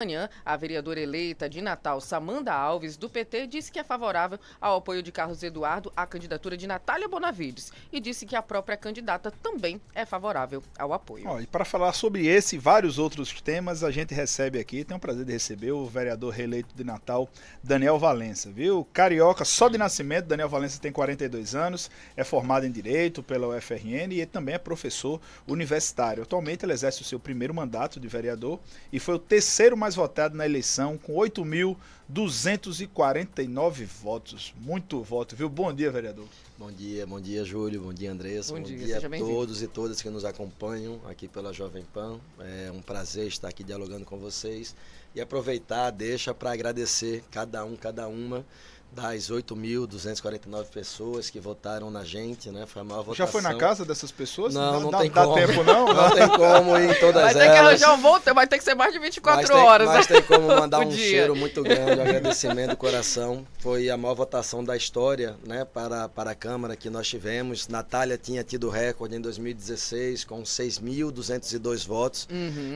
Manhã, a vereadora eleita de Natal, Samanda Alves, do PT, disse que é favorável ao apoio de Carlos Eduardo à candidatura de Natália Bonavides e disse que a própria candidata também é favorável ao apoio. E para falar sobre esse e vários outros temas, a gente recebe aqui, tem o prazer de receber o vereador reeleito de Natal, Daniel Valença, viu? Carioca, só de nascimento, Daniel Valença tem 42 anos, é formado em Direito pela UFRN e ele também é professor universitário. Atualmente ele exerce o seu primeiro mandato de vereador e foi o terceiro mais votado na eleição, com 8.249 votos. Muito voto, viu? Bom dia, vereador. Bom dia, Júlio. Bom dia, Andressa. Bom dia a todos e todas que nos acompanham aqui pela Jovem Pan. É um prazer estar aqui dialogando com vocês e aproveitar, deixa para agradecer cada uma das 8.249 pessoas que votaram na gente, né? Foi a maior votação. Já foi na casa dessas pessoas? Não Dá tem como. Tempo não? Não tem como ir em todas elas. Vai ter que arranjar um voto, vai ter que ser mais de 24 horas. Mas tem como mandar um dia. cheiro muito grande, um agradecimento do coração. Foi a maior votação da história, né, para a Câmara que nós tivemos. Natália tinha tido recorde em 2016 com 6.202 votos.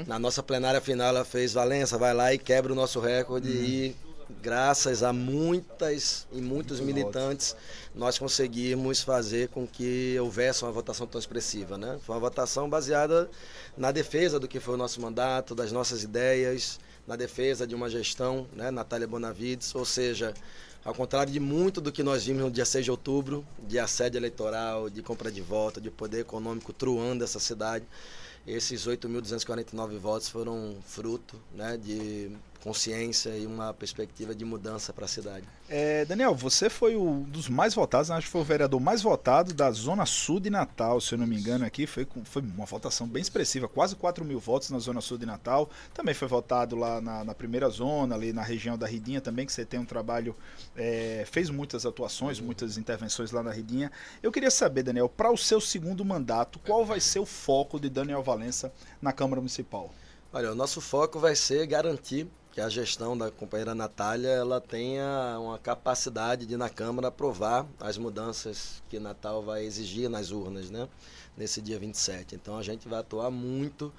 Na nossa plenária final ela fez: Valença, vai lá e quebra o nosso recorde e graças a muitos militantes, nós conseguimos fazer com que houvesse uma votação tão expressiva, né? Foi uma votação baseada na defesa do que foi o nosso mandato, das nossas ideias, na defesa de uma gestão, né, Natália Bonavides, ou seja, ao contrário de muito do que nós vimos no dia 6 de outubro, de assédio eleitoral, de compra de voto, de poder econômico truando essa cidade, esses 8.249 votos foram fruto, né, de consciência e uma perspectiva de mudança para a cidade. Daniel, você foi um dos mais votados, acho que foi o vereador mais votado da Zona Sul de Natal, se eu não me engano aqui, foi uma votação bem expressiva, quase 4.000 votos na Zona Sul de Natal, também foi votado lá na primeira zona, ali na região da Ridinha também, que você tem um trabalho, fez muitas atuações, muitas intervenções lá na Ridinha. Eu queria saber, Daniel, para o seu segundo mandato, qual vai ser o foco de Daniel Valença na Câmara Municipal? Olha, o nosso foco vai ser garantir que a gestão da companheira Natália ela tenha uma capacidade de na Câmara aprovar as mudanças que Natal vai exigir nas urnas, né, nesse dia 27. Então a gente vai atuar muito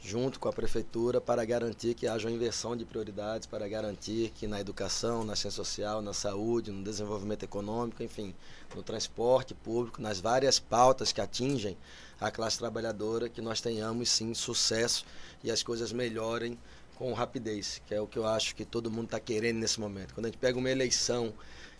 junto com a Prefeitura para garantir que haja uma inversão de prioridades, para garantir que na educação, na ciência social, na saúde, no desenvolvimento econômico, enfim, no transporte público, nas várias pautas que atingem a classe trabalhadora, que nós tenhamos sim sucesso e as coisas melhorem com rapidez, que é o que eu acho que todo mundo está querendo nesse momento. Quando a gente pega uma eleição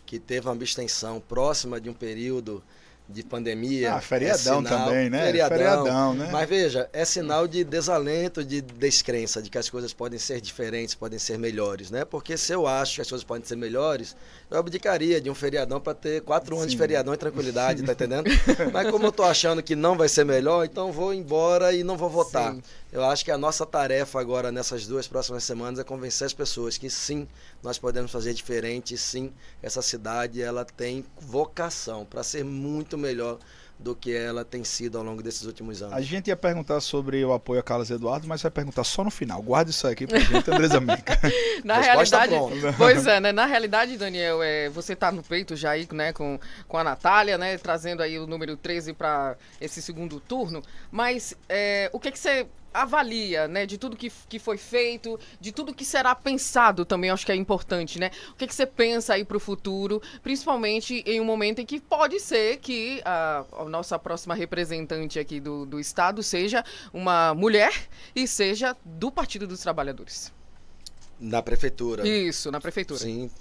que teve uma abstenção próxima de um período de pandemia... feriadão sinal, também, né? Feriadão, né? Mas veja, é sinal de desalento, de descrença, de que as coisas podem ser diferentes, podem ser melhores, né? Porque se eu acho que as coisas podem ser melhores, eu abdicaria de um feriadão para ter 4 anos de feriadão em tranquilidade, tá entendendo? Mas como eu tô achando que não vai ser melhor, então vou embora e não vou votar. Sim. Eu acho que a nossa tarefa agora, nessas 2 próximas semanas, é convencer as pessoas que sim, nós podemos fazer diferente, sim, essa cidade ela tem vocação para ser muito melhor do que ela tem sido ao longo desses últimos anos. A gente ia perguntar sobre o apoio a Carlos Eduardo, mas vai perguntar só no final. Guarda isso aqui pra gente, Andresa Menca. Na realidade, pois é, né? Na realidade, Daniel, você tá no peito já aí, né, com a Natália, né, trazendo aí o número 13 para esse segundo turno, mas o que você avalia, né, de tudo que foi feito, de tudo que será pensado também, acho que é importante, né? O que você pensa aí para o futuro, principalmente em um momento em que pode ser que a nossa próxima representante aqui do Estado seja uma mulher e seja do Partido dos Trabalhadores? Na Prefeitura. Isso, na Prefeitura. Sim.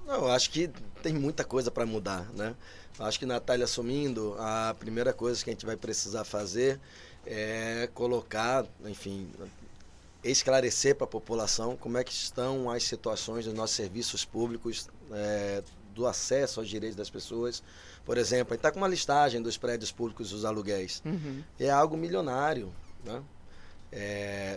Não, eu acho que tem muita coisa para mudar, né? Eu acho que Natália assumindo, a primeira coisa que a gente vai precisar fazer é colocar, enfim, esclarecer para a população como é que estão as situações dos nossos serviços públicos, do acesso aos direitos das pessoas. Por exemplo, a gente está com uma listagem dos prédios públicos dos aluguéis. É algo milionário, né?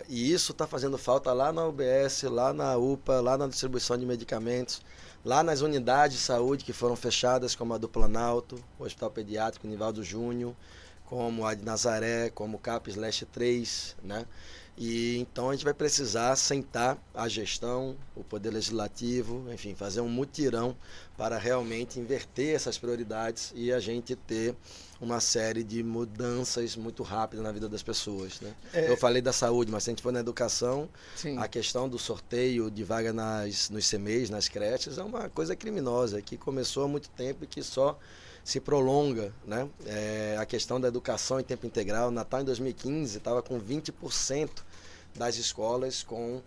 E isso está fazendo falta lá na UBS, lá na UPA, lá na distribuição de medicamentos, lá nas unidades de saúde que foram fechadas, como a do Planalto, o Hospital Pediátrico Nivaldo Júnior, como a de Nazaré, como o CAPES Leste 3, né? E então a gente vai precisar sentar a gestão, o Poder Legislativo, enfim, fazer um mutirão para realmente inverter essas prioridades e a gente ter uma série de mudanças muito rápidas na vida das pessoas, né? Eu falei da saúde, mas se a gente for na educação, sim, a questão do sorteio de vaga nos CMEs, nas creches, é uma coisa criminosa, que começou há muito tempo e que só se prolonga, né? A questão da educação em tempo integral, Natal em 2015 estava com 20% das escolas com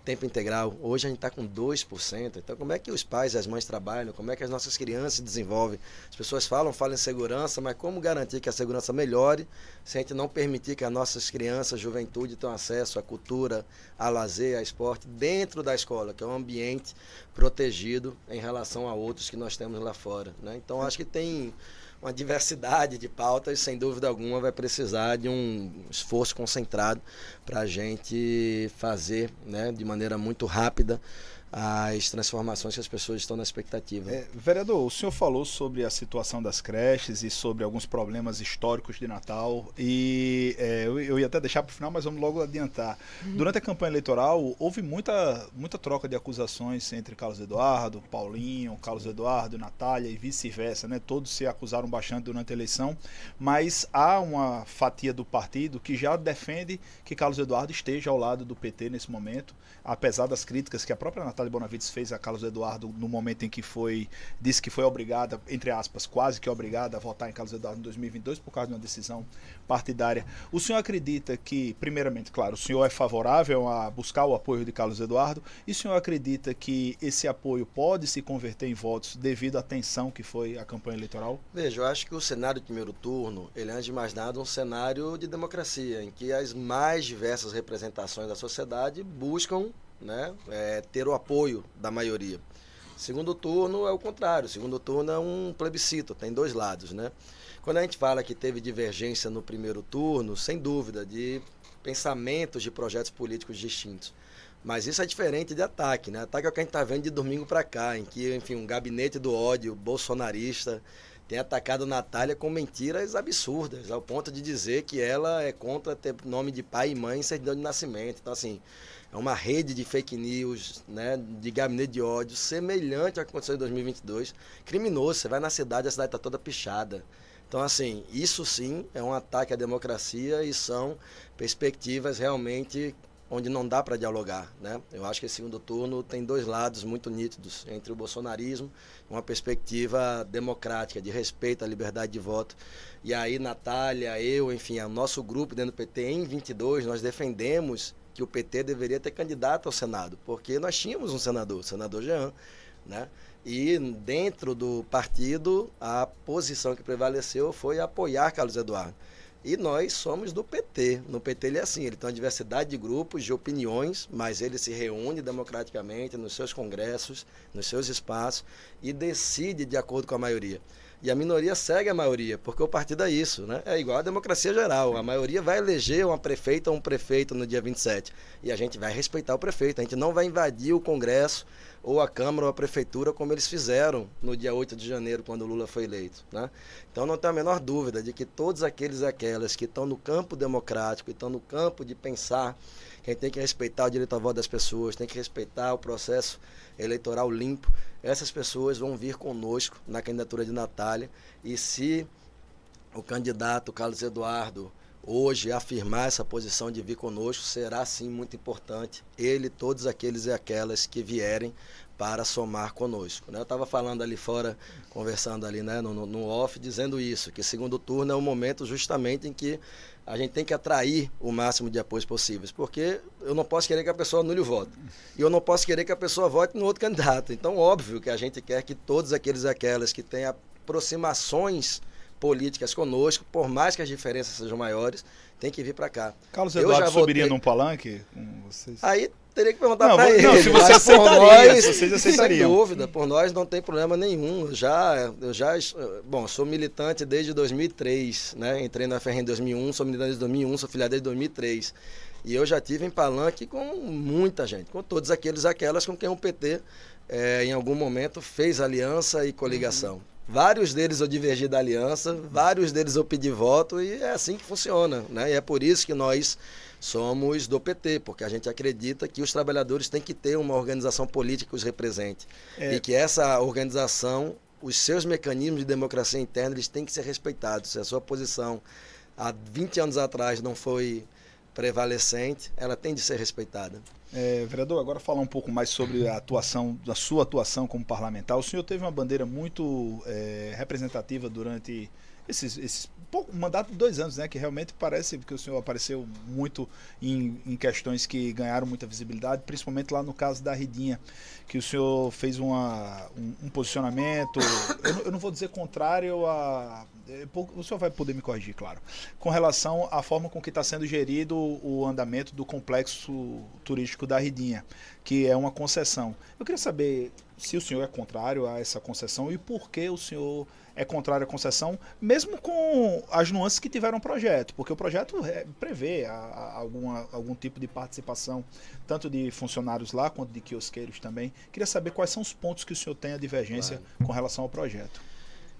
tempo integral. Hoje a gente está com 2%. Então como é que os pais e as mães trabalham? Como é que as nossas crianças se desenvolvem? As pessoas falam em segurança, mas como garantir que a segurança melhore se a gente não permitir que as nossas crianças, juventude tenham acesso à cultura, a lazer, a esporte dentro da escola, que é um ambiente protegido em relação a outros que nós temos lá fora, né? Então acho que tem uma diversidade de pautas, sem dúvida alguma vai precisar de um esforço concentrado para a gente fazer, né, de maneira muito rápida as transformações que as pessoas estão na expectativa. Vereador, o senhor falou sobre a situação das creches e sobre alguns problemas históricos de Natal e eu ia até deixar para o final, mas vamos logo adiantar. Durante a campanha eleitoral houve muita troca de acusações entre Carlos Eduardo, Paulinho, Carlos Eduardo, Natália e vice-versa, né? Todos se acusaram bastante durante a eleição, mas há uma fatia do partido que já defende que Carlos Eduardo esteja ao lado do PT nesse momento, apesar das críticas que a própria Natália Bonavides fez a Carlos Eduardo no momento em que disse que foi obrigada, entre aspas, quase que obrigada a votar em Carlos Eduardo em 2022 por causa de uma decisão partidária. O senhor acredita que, primeiramente, claro, o senhor é favorável a buscar o apoio de Carlos Eduardo e o senhor acredita que esse apoio pode se converter em votos devido à tensão que foi a campanha eleitoral? Veja, eu acho que o cenário de primeiro turno, ele é, antes de mais nada, um cenário de democracia, em que as mais diversas representações da sociedade buscam, né, ter o apoio da maioria. Segundo turno é o contrário, segundo turno é um plebiscito, tem dois lados, né? Quando a gente fala que teve divergência no primeiro turno, sem dúvida, de pensamentos de projetos políticos distintos. Mas isso é diferente de ataque, né? Ataque é o que a gente está vendo de domingo para cá, em que, enfim, um gabinete do ódio bolsonarista tem atacado Natália com mentiras absurdas, ao ponto de dizer que ela é contra ter nome de pai e mãe em certidão de nascimento. Então, assim, é uma rede de fake news, né, de gabinete de ódio, semelhante ao que aconteceu em 2022. Criminoso, você vai na cidade, a cidade está toda pichada. Então, assim, isso sim é um ataque à democracia e são perspectivas realmente onde não dá para dialogar, né? Eu acho que esse segundo turno tem dois lados muito nítidos, entre o bolsonarismo e uma perspectiva democrática, de respeito à liberdade de voto. E aí, Natália, eu, enfim, o nosso grupo dentro do PT, em 22, nós defendemos que o PT deveria ter candidato ao Senado, porque nós tínhamos um senador, o senador Jean, né? E dentro do partido, a posição que prevaleceu foi apoiar Carlos Eduardo. E nós somos do PT. No PT ele é assim, ele tem uma diversidade de grupos, de opiniões, mas ele se reúne democraticamente nos seus congressos, nos seus espaços e decide de acordo com a maioria. E a minoria segue a maioria, porque o partido é isso, né? É igual a democracia geral. A maioria vai eleger uma prefeita ou um prefeito no dia 27. E a gente vai respeitar o prefeito. A gente não vai invadir o Congresso ou a Câmara ou a Prefeitura como eles fizeram no dia 8 de janeiro, quando o Lula foi eleito, né? Então não tem a menor dúvida de que todos aqueles e aquelas que estão no campo democrático, estão no campo de pensar que a gente tem que respeitar o direito ao voto das pessoas, tem que respeitar o processo eleitoral limpo, essas pessoas vão vir conosco na candidatura de Natália. E se o candidato Carlos Eduardo hoje afirmar essa posição de vir conosco, será sim muito importante ele, todos aqueles e aquelas que vierem para somar conosco, né? Eu estava falando ali fora, conversando ali, né, no off, dizendo isso, que segundo turno é um momento justamente em que a gente tem que atrair o máximo de apoios possíveis, porque eu não posso querer que a pessoa anule o voto, e eu não posso querer que a pessoa vote no outro candidato. Então, óbvio que a gente quer que todos aqueles e aquelas que têm aproximações políticas conosco, por mais que as diferenças sejam maiores, tem que vir para cá. Carlos Eduardo subiria num palanque com vocês? Aí teria que perguntar para ele. Não, se você aceitaria, se vocês aceitariam. Sem dúvida, por nós não tem problema nenhum. Bom, sou militante desde 2003, né? Entrei na FR em 2001, sou militante desde 2001, sou filiado desde 2003. E eu já tive em palanque com muita gente, com todos aqueles e aquelas com quem o PT, em algum momento, fez aliança e coligação. Vários deles eu divergi da aliança, vários deles eu pedi voto, e é assim que funciona, né? E é por isso que nós somos do PT, porque a gente acredita que os trabalhadores têm que ter uma organização política que os represente. E que essa organização, os seus mecanismos de democracia interna, eles têm que ser respeitados. Se a sua posição há 20 anos atrás não foi prevalecente, ela tem de ser respeitada. Vereador, agora falar um pouco mais sobre a sua atuação como parlamentar. O senhor teve uma bandeira muito representativa durante um mandato de 2 anos, né? Que realmente parece que o senhor apareceu muito em questões que ganharam muita visibilidade, principalmente lá no caso da Ridinha, que o senhor fez um posicionamento, eu não vou dizer contrário a... O senhor vai poder me corrigir, claro, com relação à forma com que está sendo gerido o andamento do complexo turístico da Ridinha, que é uma concessão. Eu queria saber se o senhor é contrário a essa concessão e por que o senhor é contrário à concessão, mesmo com as nuances que tiveram o projeto, porque o projeto prevê algum tipo de participação, tanto de funcionários lá, quanto de quiosqueiros também. Queria saber quais são os pontos que o senhor tem a divergência com relação ao projeto.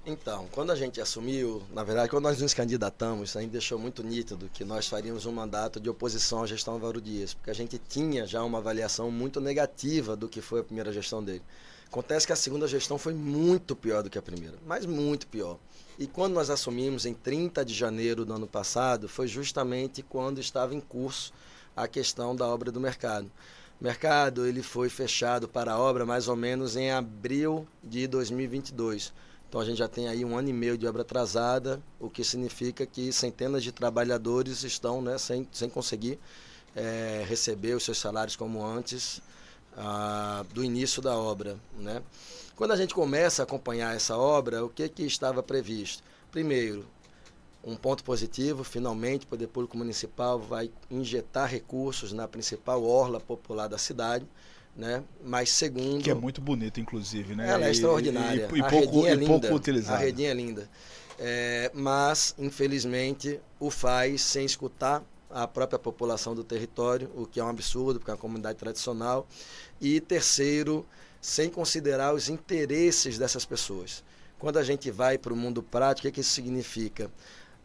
Então, quando a gente assumiu, na verdade, quando nós nos candidatamos, a gente deixou muito nítido que nós faríamos um mandato de oposição à gestão Álvaro Dias, porque a gente tinha já uma avaliação muito negativa do que foi a primeira gestão dele. Acontece que a segunda gestão foi muito pior do que a primeira, mas muito pior. E quando nós assumimos em 30 de janeiro do ano passado, foi justamente quando estava em curso a questão da obra do mercado. O mercado ele foi fechado para a obra mais ou menos em abril de 2022. Então a gente já tem aí 1 ano e meio de obra atrasada, o que significa que centenas de trabalhadores estão, né, sem conseguir receber os seus salários como antes do início da obra, né? Quando a gente começa a acompanhar essa obra, o que estava previsto? Primeiro, um ponto positivo, finalmente o Poder Público Municipal vai injetar recursos na principal orla popular da cidade, né? Mas segundo... Que é muito bonito, inclusive, né? Ela é extraordinária. Pouco utilizada. A redinha é linda. Mas, infelizmente, o faz sem escutar a própria população do território, o que é um absurdo, porque é uma comunidade tradicional. E terceiro, sem considerar os interesses dessas pessoas. Quando a gente vai para o mundo prático, o que isso significa?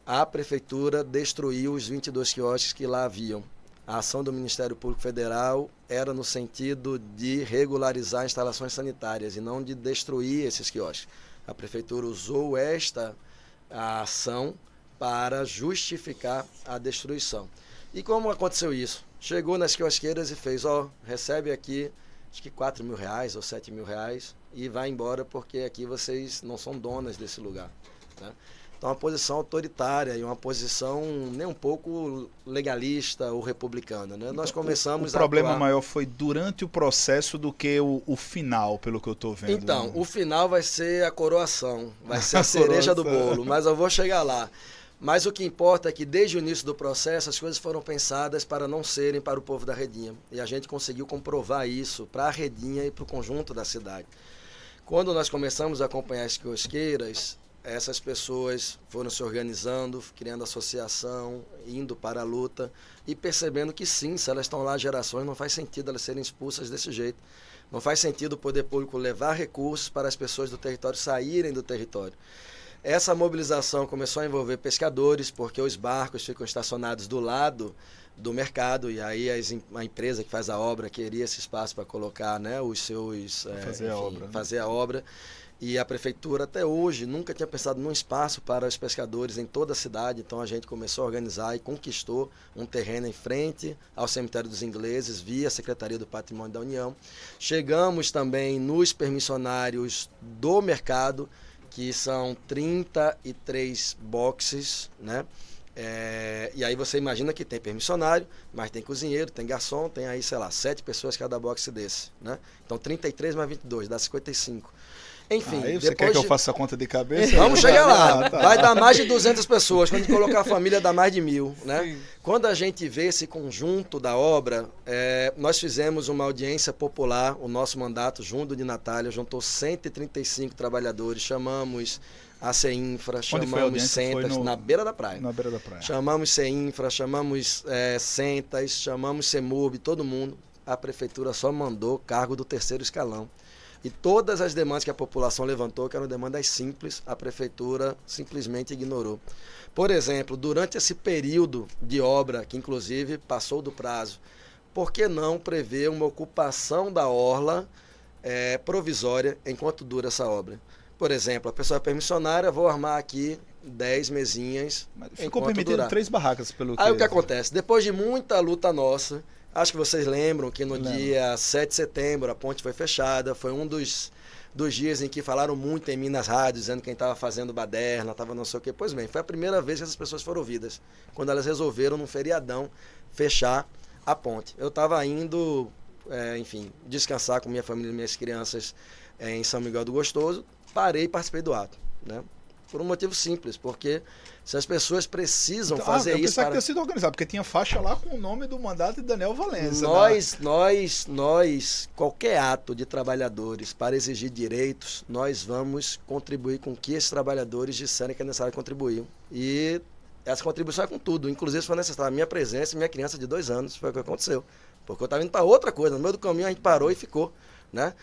A prefeitura destruiu os 22 quiosques que lá haviam. A ação do Ministério Público Federal era no sentido de regularizar instalações sanitárias e não de destruir esses quiosques. A prefeitura usou esta ação para justificar a destruição. E como aconteceu isso? Chegou nas quiosqueiras e fez, recebe aqui, acho que R$4 mil ou R$7 mil e vai embora porque aqui vocês não são donas desse lugar, né? Então, uma posição autoritária e uma posição nem um pouco legalista ou republicana, né? Nós começamos o problema maior foi durante o processo do que o final, pelo que eu estou vendo. Então, o final vai ser a coroação, vai ser a cereja do bolo, mas eu vou chegar lá. Mas o que importa é que desde o início do processo as coisas foram pensadas para não serem para o povo da Redinha. E a gente conseguiu comprovar isso para a Redinha e para o conjunto da cidade. Quando nós começamos a acompanhar as quiosqueiras, essas pessoas foram se organizando, criando associação, indo para a luta e percebendo que sim, se elas estão lá há gerações, não faz sentido elas serem expulsas desse jeito. Não faz sentido o poder público levar recursos para as pessoas do território saírem do território. Essa mobilização começou a envolver pescadores, porque os barcos ficam estacionados do lado do mercado e aí a empresa que faz a obra queria esse espaço para colocar, né, os seus... fazer a obra. E a prefeitura até hoje nunca tinha pensado num espaço para os pescadores em toda a cidade, então a gente começou a organizar e conquistou um terreno em frente ao Cemitério dos Ingleses, via Secretaria do Patrimônio da União. Chegamos também nos permissionários do mercado, que são 33 boxes, né? E aí você imagina que tem permissionário, mas tem cozinheiro, tem garçom, tem aí, sei lá, 7 pessoas cada boxe desse, né? Então 33 mais 22, dá 55. Enfim, aí você quer que eu faça a conta de cabeça? Vamos chegar lá. Vai dar mais de 200 pessoas. Quando a gente colocar a família, dá mais de 1000, né? Sim. Quando a gente vê esse conjunto da obra, nós fizemos uma audiência popular, o nosso mandato, junto de Natália, juntou 135 trabalhadores, chamamos a CEINFRA, chamamos Sentas, na beira da praia. Na beira da praia. Chamamos CEINFRA, chamamos Sentas, chamamos CEMURB, todo mundo. A prefeitura só mandou cargo do 3º escalão. E todas as demandas que a população levantou, que eram demandas simples, a prefeitura simplesmente ignorou. Por exemplo, durante esse período de obra, que inclusive passou do prazo, por que não prever uma ocupação da orla provisória enquanto dura essa obra? Por exemplo, a pessoa é permissionária, vou armar aqui 10 mesinhas. Mas ficou permitido 3 barracas pelo que... Aí o que acontece? Depois de muita luta nossa, acho que vocês lembram que no dia 7 de setembro a ponte foi fechada, foi um dos dias em que falaram muito em mim nas rádios, dizendo quem estava fazendo baderna, estava não sei o quê. Pois bem, foi a primeira vez que essas pessoas foram ouvidas, quando elas resolveram, num feriadão, fechar a ponte. Eu estava indo, enfim, descansar com minha família e minhas crianças em São Miguel do Gostoso, parei e participei do ato, né? Por um motivo simples, porque se as pessoas precisam fazer isso... Eu pensava que tinha sido organizado, porque tinha faixa lá com o nome do mandato de Daniel Valença. Nós, qualquer ato de trabalhadores para exigir direitos, nós vamos contribuir com o que esses trabalhadores disserem que é necessário contribuir. E essa contribuição é com tudo, inclusive se for necessário a minha presença e minha criança de 2 anos, foi o que aconteceu. Porque eu estava indo para outra coisa, no meio do caminho a gente parou e ficou, né?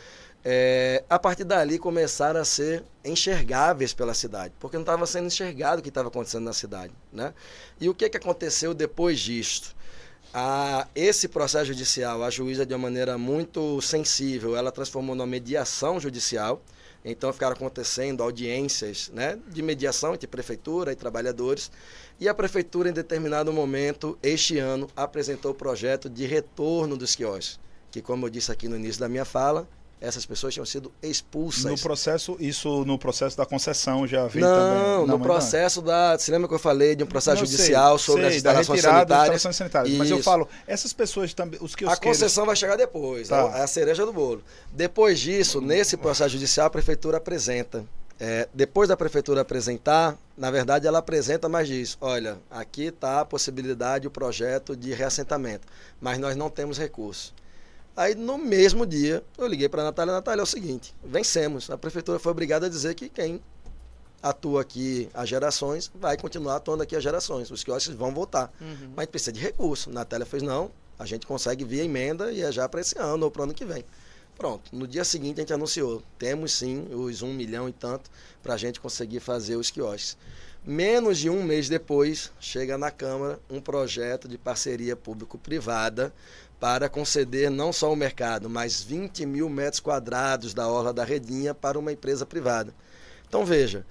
A partir dali começaram a ser enxergáveis pela cidade, porque não estava sendo enxergado o que estava acontecendo na cidade, né? E o que aconteceu depois disto? Esse processo judicial, a juíza de uma maneira muito sensível, ela transformou numa mediação judicial, então ficaram acontecendo audiências, né, de mediação entre prefeitura e trabalhadores, e a prefeitura em determinado momento, este ano, apresentou o projeto de retorno dos quiosques, que como eu disse aqui no início da minha fala, essas pessoas tinham sido expulsas. No processo da concessão já veio também? No processo da... Você lembra que eu falei de um processo judicial sobre as instalações sanitárias? Mas eu falo, essas pessoas também... A concessão vai chegar depois, tá. É a cereja do bolo. Depois disso, nesse processo judicial, a prefeitura apresenta. Depois da prefeitura apresentar, na verdade ela apresenta mais disso. Olha, aqui está a possibilidade, o projeto de reassentamento, mas nós não temos recurso. Aí, no mesmo dia, eu liguei para a Natália. Natália, é o seguinte, vencemos. A prefeitura foi obrigada a dizer que quem atua aqui há gerações vai continuar atuando aqui há gerações. Os quiosques vão voltar. Mas a gente precisa de recurso. A Natália fez, não, a gente consegue via emenda e é já para esse ano ou para o ano que vem. Pronto, no dia seguinte a gente anunciou. Temos sim os 1 milhão e tanto para a gente conseguir fazer os quiosques. Menos de um mês depois, chega na Câmara um projeto de parceria público-privada para conceder não só o mercado, mas 20 mil metros quadrados da orla da Redinha para uma empresa privada. Então veja,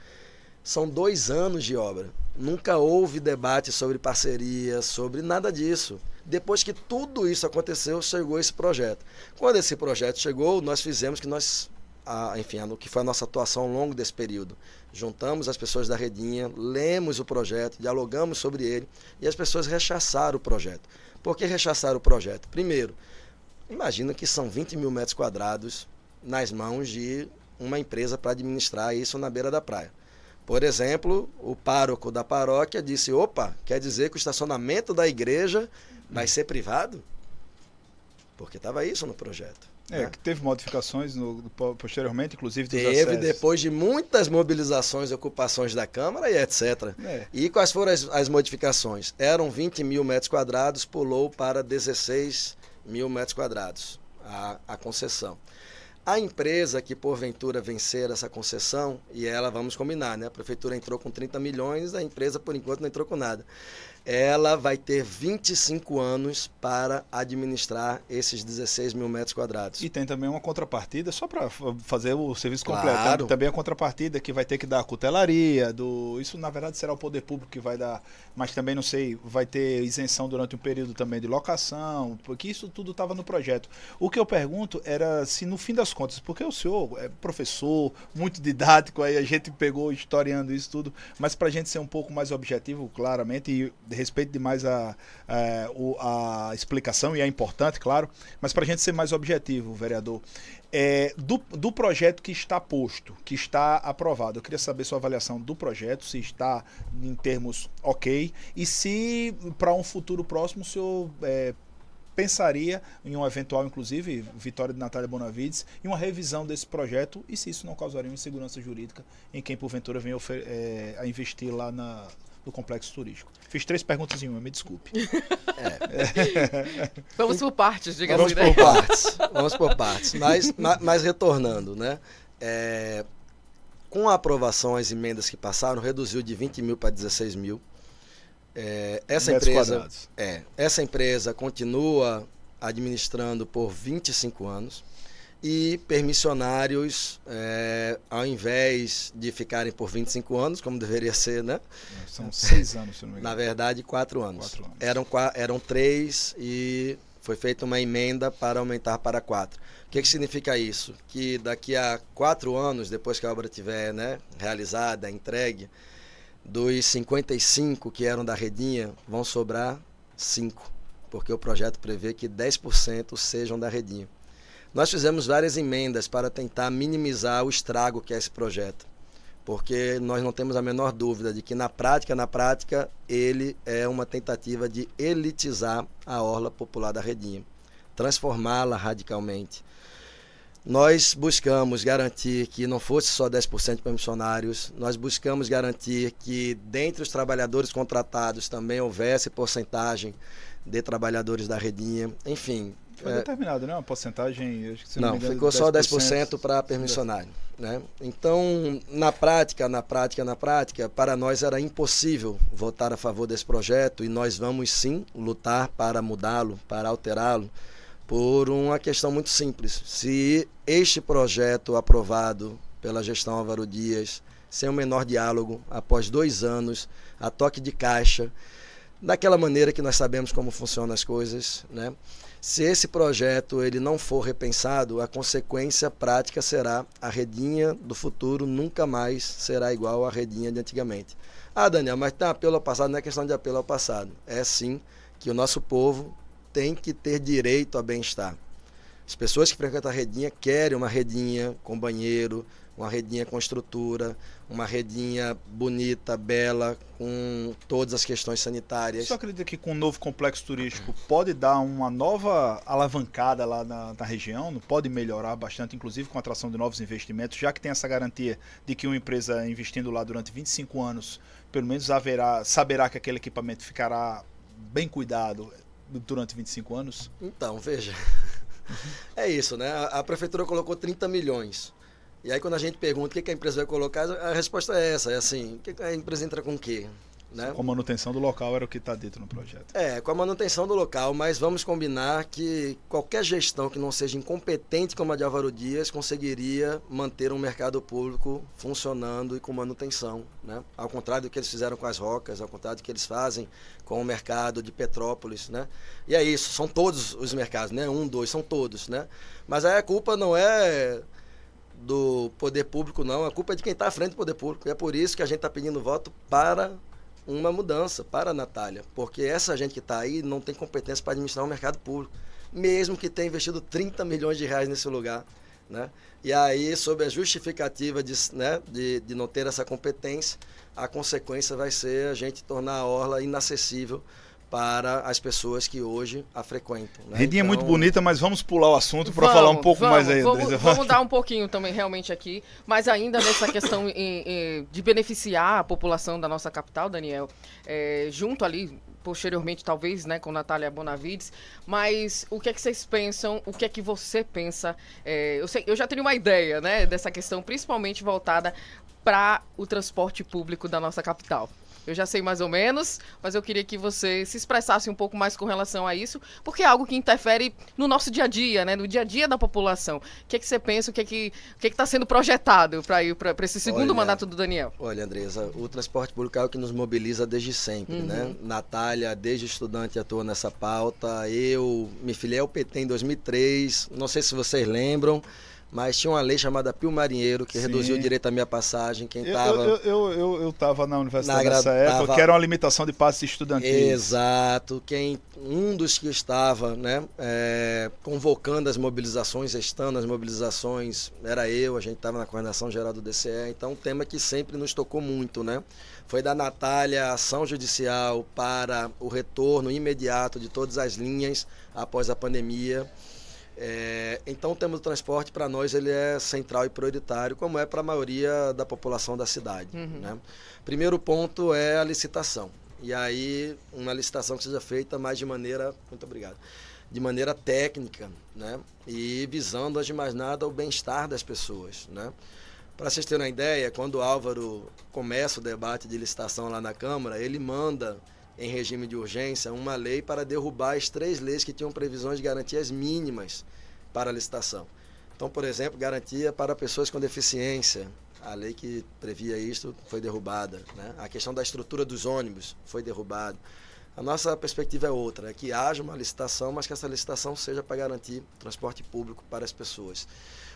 são 2 anos de obra. Nunca houve debate sobre parceria, sobre nada disso. Depois que tudo isso aconteceu, chegou esse projeto. Quando esse projeto chegou, nós fizemos o que foi a nossa atuação ao longo desse período. Juntamos as pessoas da Redinha, lemos o projeto, dialogamos sobre ele e as pessoas rechaçaram o projeto. Por que rechaçaram o projeto? Primeiro, imagina que são 20 mil metros quadrados nas mãos de uma empresa para administrar isso na beira da praia. Por exemplo, o pároco da paróquia disse, opa, quer dizer que o estacionamento da igreja vai ser privado? Porque estava isso no projeto. Que teve modificações posteriormente, inclusive dos acessos. Teve, depois de muitas mobilizações e ocupações da Câmara e etc. E quais foram as modificações? Eram 20 mil metros quadrados, pulou para 16 mil metros quadrados a concessão. A empresa que porventura vencer essa concessão, e ela, vamos combinar, né? A prefeitura entrou com 30 milhões, a empresa por enquanto não entrou com nada. Ela vai ter 25 anos para administrar esses 16 mil metros quadrados. E tem também uma contrapartida, só para fazer o serviço completo. Tem também a contrapartida que vai ter que dar a cutelaria, isso na verdade será o poder público que vai dar, mas também não sei, vai ter isenção durante um período também de locação, porque isso tudo estava no projeto. O que eu pergunto era se no fim das contas, porque o senhor é professor, muito didático, aí a gente pegou historiando isso tudo, mas para a gente ser um pouco mais objetivo, claramente, e respeito demais a explicação, e é importante, claro, mas para a gente ser mais objetivo, vereador, do projeto que está posto, que está aprovado, eu queria saber sua avaliação do projeto, se está em termos ok, e se para um futuro próximo o senhor pensaria em um eventual, inclusive, vitória de Natália Bonavides, em uma revisão desse projeto, e se isso não causaria uma insegurança jurídica em quem porventura venha a investir lá do complexo turístico. Fiz 3 perguntas em uma, me desculpe. Vamos por partes, diga Vamos assim, por partes. Vamos por partes. Mas retornando, né? Com a aprovação, as emendas que passaram, reduziu de 20 mil para 16 mil. Essa empresa continua administrando por 25 anos e permissionários, ao invés de ficarem por 25 anos, como deveria ser, né? São 6 anos, se não me engano. Na verdade, 4 anos. Eram 3 e foi feita uma emenda para aumentar para 4. O que significa isso? Que daqui a 4 anos, depois que a obra estiver, né, realizada, entregue, dos 55 que eram da Redinha, vão sobrar 5, porque o projeto prevê que 10% sejam da Redinha. Nós fizemos várias emendas para tentar minimizar o estrago que é esse projeto, porque nós não temos a menor dúvida de que na prática, ele é uma tentativa de elitizar a orla popular da Redinha, transformá-la radicalmente. Nós buscamos garantir que não fosse só 10% para missionários, nós buscamos garantir que dentre os trabalhadores contratados também houvesse porcentagem de trabalhadores da Redinha, enfim. Foi determinado, né? Uma porcentagem... Acho que, se não, ficou só 10% para permissionário. Né? Então, na prática, para nós era impossível votar a favor desse projeto e nós vamos sim lutar para mudá-lo, para alterá-lo, por uma questão muito simples. Se este projeto aprovado pela gestão Álvaro Dias, sem o menor diálogo, após 2 anos, a toque de caixa, daquela maneira que nós sabemos como funcionam as coisas, né? Se esse projeto ele não for repensado, a consequência prática será a Redinha do futuro nunca mais será igual à Redinha de antigamente. Ah, Daniel, mas tem apelo ao passado, não é questão de apelo ao passado. É sim que o nosso povo tem que ter direito a bem-estar. As pessoas que frequentam a Redinha querem uma Redinha com banheiro, uma Redinha com estrutura, uma Redinha bonita, bela, com todas as questões sanitárias. Você acredita que com o novo complexo turístico pode dar uma nova alavancada lá na região? Não pode melhorar bastante, inclusive com a atração de novos investimentos, já que tem essa garantia de que uma empresa investindo lá durante 25 anos, pelo menos saberá que aquele equipamento ficará bem cuidado durante 25 anos? Então, veja, é isso, né? A prefeitura colocou 30 milhões. E aí quando a gente pergunta o que a empresa vai colocar, a resposta é essa, é assim, o que a empresa entra com o quê? Né? Com a manutenção do local era o que está dito no projeto. Com a manutenção do local, mas vamos combinar que qualquer gestão que não seja incompetente como a de Álvaro Dias conseguiria manter um mercado público funcionando e com manutenção, né? Ao contrário do que eles fizeram com as Rocas, ao contrário do que eles fazem com o mercado de Petrópolis, né? E é isso, são todos os mercados, né? 1, 2, são todos, né? Mas aí a culpa não é do poder público, não, a culpa é de quem está à frente do poder público. E é por isso que a gente está pedindo voto para uma mudança, para a Natália, porque essa gente que está aí não tem competência para administrar o mercado público, mesmo que tenha investido 30 milhões de reais nesse lugar, né? E aí, sob a justificativa de não ter essa competência, a consequência vai ser a gente tornar a orla inacessível para as pessoas que hoje a frequentam. Né? Redinha é muito bonita, mas vamos pular o assunto para falar um pouco mais ainda. Vamos dar um pouquinho também realmente aqui, mas ainda nessa questão de beneficiar a população da nossa capital, Daniel, junto ali, posteriormente talvez, né, com Natália Bonavides, mas o que é que vocês pensam, o que é que você pensa, eu já tenho uma ideia, né, dessa questão principalmente voltada para o transporte público da nossa capital. Eu já sei mais ou menos, mas eu queria que você se expressasse um pouco mais com relação a isso, porque é algo que interfere no nosso dia a dia, né? No dia a dia da população. O que é que você pensa, o que é que está sendo projetado para esse segundo mandato do Daniel? Olha, Andresa, o transporte público é o que nos mobiliza desde sempre, né? Natália, desde estudante, atua nessa pauta. Eu me filiei ao PT em 2003, não sei se vocês lembram, mas tinha uma lei chamada Pio Marinheiro, que reduziu o direito à minha passagem. Eu estava na universidade nessa época, que era uma limitação de passes estudantis. Exato. Um dos que estava, né, convocando as mobilizações, estando as mobilizações, era eu, a gente estava na coordenação geral do DCE, então um tema que sempre nos tocou muito, né? Foi da Natália a ação judicial para o retorno imediato de todas as linhas após a pandemia. Então o tema do transporte para nós ele é central e prioritário, como é para a maioria da população da cidade. Né? Primeiro ponto é a licitação. E aí uma licitação que seja feita mais de maneira, muito obrigado, de maneira técnica, né? E visando, antes de mais nada, o bem-estar das pessoas. Né? Para vocês terem uma ideia, quando o Álvaro começa o debate de licitação lá na Câmara, ele manda, em regime de urgência, uma lei para derrubar as 3 leis que tinham previsões de garantias mínimas para a licitação. Então, por exemplo, garantia para pessoas com deficiência. A lei que previa isso foi derrubada. Né? A questão da estrutura dos ônibus foi derrubada. A nossa perspectiva é outra, é que haja uma licitação, mas que essa licitação seja para garantir transporte público para as pessoas.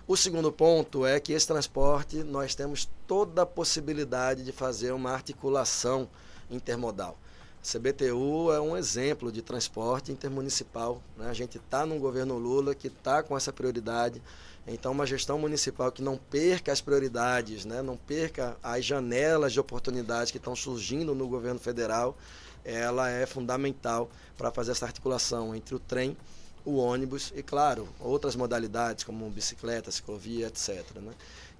O segundo ponto é que esse transporte, nós temos toda a possibilidade de fazer uma articulação intermodal. A CBTU é um exemplo de transporte intermunicipal. Né? A gente está num governo Lula que está com essa prioridade. Então, uma gestão municipal que não perca as prioridades, né? Não perca as janelas de oportunidades que estão surgindo no governo federal, ela é fundamental para fazer essa articulação entre o trem, o ônibus e, claro, outras modalidades como bicicleta, ciclovia, etc. Né?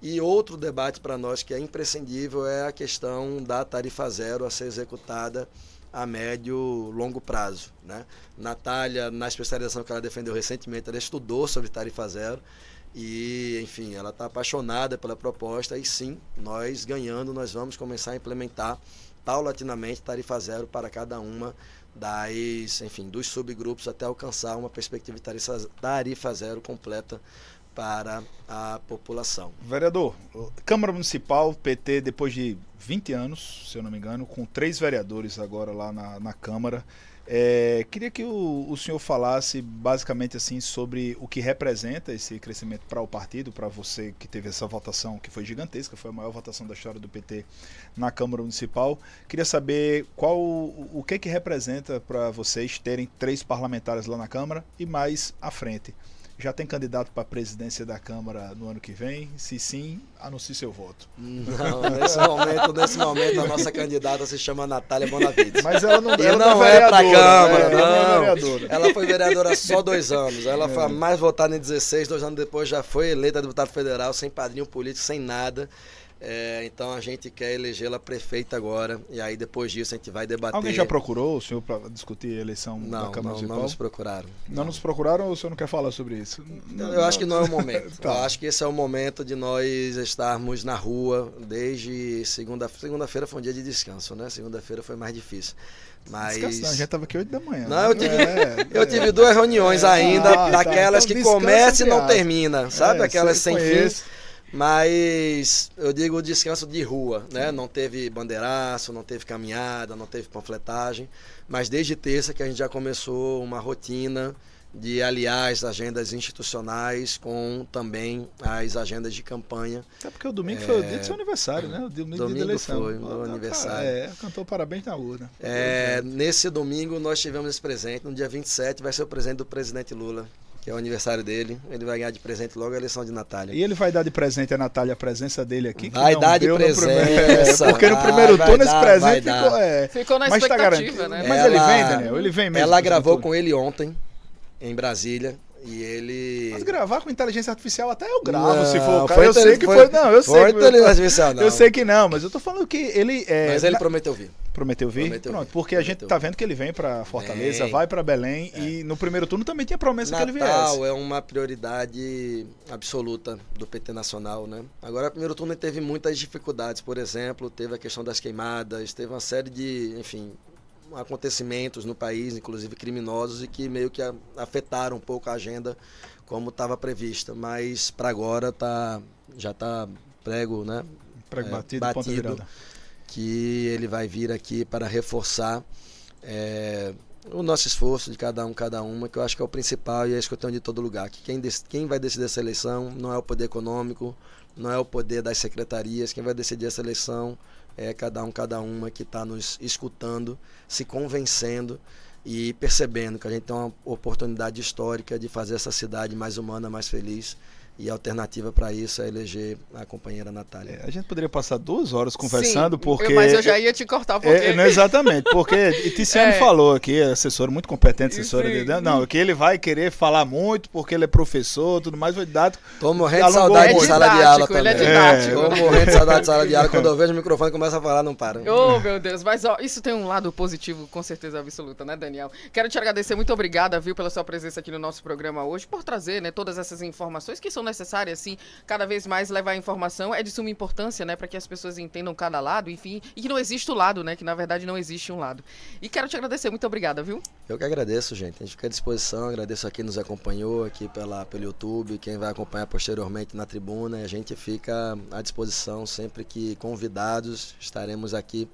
E outro debate para nós que é imprescindível é a questão da tarifa zero a ser executada a médio e longo prazo. Né? Natália, na especialização que ela defendeu recentemente, ela estudou sobre tarifa zero e, enfim, ela está apaixonada pela proposta e sim, nós ganhando, nós vamos começar a implementar paulatinamente tarifa zero para cada uma dos subgrupos até alcançar uma perspectiva de tarifa zero completa para a população. Vereador, Câmara Municipal, PT, depois de 20 anos, se eu não me engano, com 3 vereadores agora lá na Câmara. Queria que o senhor falasse basicamente assim sobre o que representa esse crescimento para o partido, para você que teve essa votação que foi gigantesca, foi a maior votação da história do PT na Câmara Municipal. Queria saber o que representa para vocês terem 3 parlamentares lá na Câmara e mais à frente. Já tem candidato para a presidência da Câmara no ano que vem? Se sim, anuncie seu voto. Não, nesse momento a nossa candidata se chama Natália Bonavides. Mas ela não, não é para a Câmara, não. Ela foi vereadora só 2 anos. Ela foi a mais votada em 16, 2 anos depois já foi eleita deputada federal, sem padrinho político, sem nada. Então a gente quer elegê-la prefeita agora e aí depois disso a gente vai debater. Alguém já procurou o senhor para discutir a eleição da Câmara Municipal? Não nos procuraram. Não nos procuraram ou o senhor não quer falar sobre isso? Eu acho que não é o momento. Tá. Eu acho que esse é o momento de nós estarmos na rua desde segunda-feira foi um dia de descanso, né? Segunda-feira foi mais difícil. Mas... Descanso, não, a gente estava aqui 8 da manhã. Não, eu tive 2 reuniões ainda, daquelas que começam e não terminam, sabe? Aquelas sem fim. Mas eu digo descanso de rua, né? Não teve bandeiraço, não teve caminhada, não teve panfletagem, mas desde terça que a gente já começou uma rotina de aliar as agendas institucionais com também as agendas de campanha. Até porque o domingo foi o dia do seu aniversário, né? O domingo da eleição. Foi meu aniversário. Cantou parabéns na urna. Nesse domingo nós tivemos esse presente, no dia 27 vai ser o presente do presidente Lula, que é o aniversário dele. Ele vai ganhar de presente logo a eleição de Natália. E ele vai dar de presente a Natália a presença dele aqui? Vai dar de presença. Porque no primeiro turno esse presente ficou na expectativa, né? Mas ele vem, Daniel? Ele vem mesmo? Ela gravou com ele ontem, em Brasília. E ele... Mas gravar com inteligência artificial até eu gravo, não, se for o cara. Eu sei que foi. Não, eu sei. Inteligência artificial, não. Eu sei que não, mas eu tô falando que ele... Mas ele prometeu vir. Prometeu vir? Pronto, porque a gente tá vendo que ele vem para Fortaleza, vai para Belém e no primeiro turno também tinha promessa que ele viesse. Natal é uma prioridade absoluta do PT Nacional, né? Agora, no primeiro turno teve muitas dificuldades, por exemplo, teve a questão das queimadas, teve uma série de, enfim, acontecimentos no país, inclusive criminosos, e que meio que afetaram um pouco a agenda como estava prevista. Mas para agora já está prego, né? Prego batido, ponta virada. Que ele vai vir aqui para reforçar o nosso esforço de cada uma, que eu acho que é o principal e é isso que eu tenho de todo lugar. Que quem vai decidir essa eleição não é o poder econômico, não é o poder das secretarias, quem vai decidir essa eleição é cada uma que está nos escutando, se convencendo e percebendo que a gente tem uma oportunidade histórica de fazer essa cidade mais humana, mais feliz E a alternativa para isso é eleger a companheira Natália. A gente poderia passar 2 horas conversando, Sim, porque... mas eu já ia te cortar, porque... Não, exatamente, porque Tiziane falou aqui, assessora muito competente, assessora Sim. de... Não, que ele vai querer falar muito, porque ele é professor, tudo mais, foi didático. Tô morrendo de saudade de sala de aula também. Ele é didático. Tô morrendo de saudade de sala de aula. Quando eu vejo o microfone e começa a falar, não para. Oh, meu Deus. Mas, ó, isso tem um lado positivo, com certeza absoluta, né, Daniel? Quero te agradecer, muito obrigada, viu, pela sua presença aqui no nosso programa hoje, por trazer, né, todas essas informações que são necessárias, assim, cada vez mais levar a informação é de suma importância, né, para que as pessoas entendam cada lado, enfim, e que não existe o lado, né, que na verdade não existe um lado. E quero te agradecer, muito obrigada, viu? Eu que agradeço, gente. A gente fica à disposição, agradeço a quem nos acompanhou aqui pelo YouTube, quem vai acompanhar posteriormente na tribuna. A gente fica à disposição sempre que convidados, estaremos aqui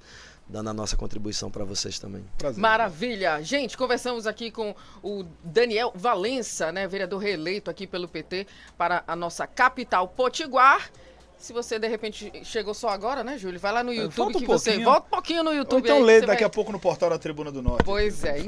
dando a nossa contribuição para vocês também. Prazer. Maravilha! Gente, conversamos aqui com o Daniel Valença, né, vereador reeleito aqui pelo PT para a nossa capital Potiguar. Se você, de repente, chegou só agora, né, Júlio? Vai lá no YouTube Volta um que você... pouquinho. Volta um pouquinho no YouTube. Ou então aí lê você daqui vai... a pouco no portal da Tribuna do Norte. Pois é.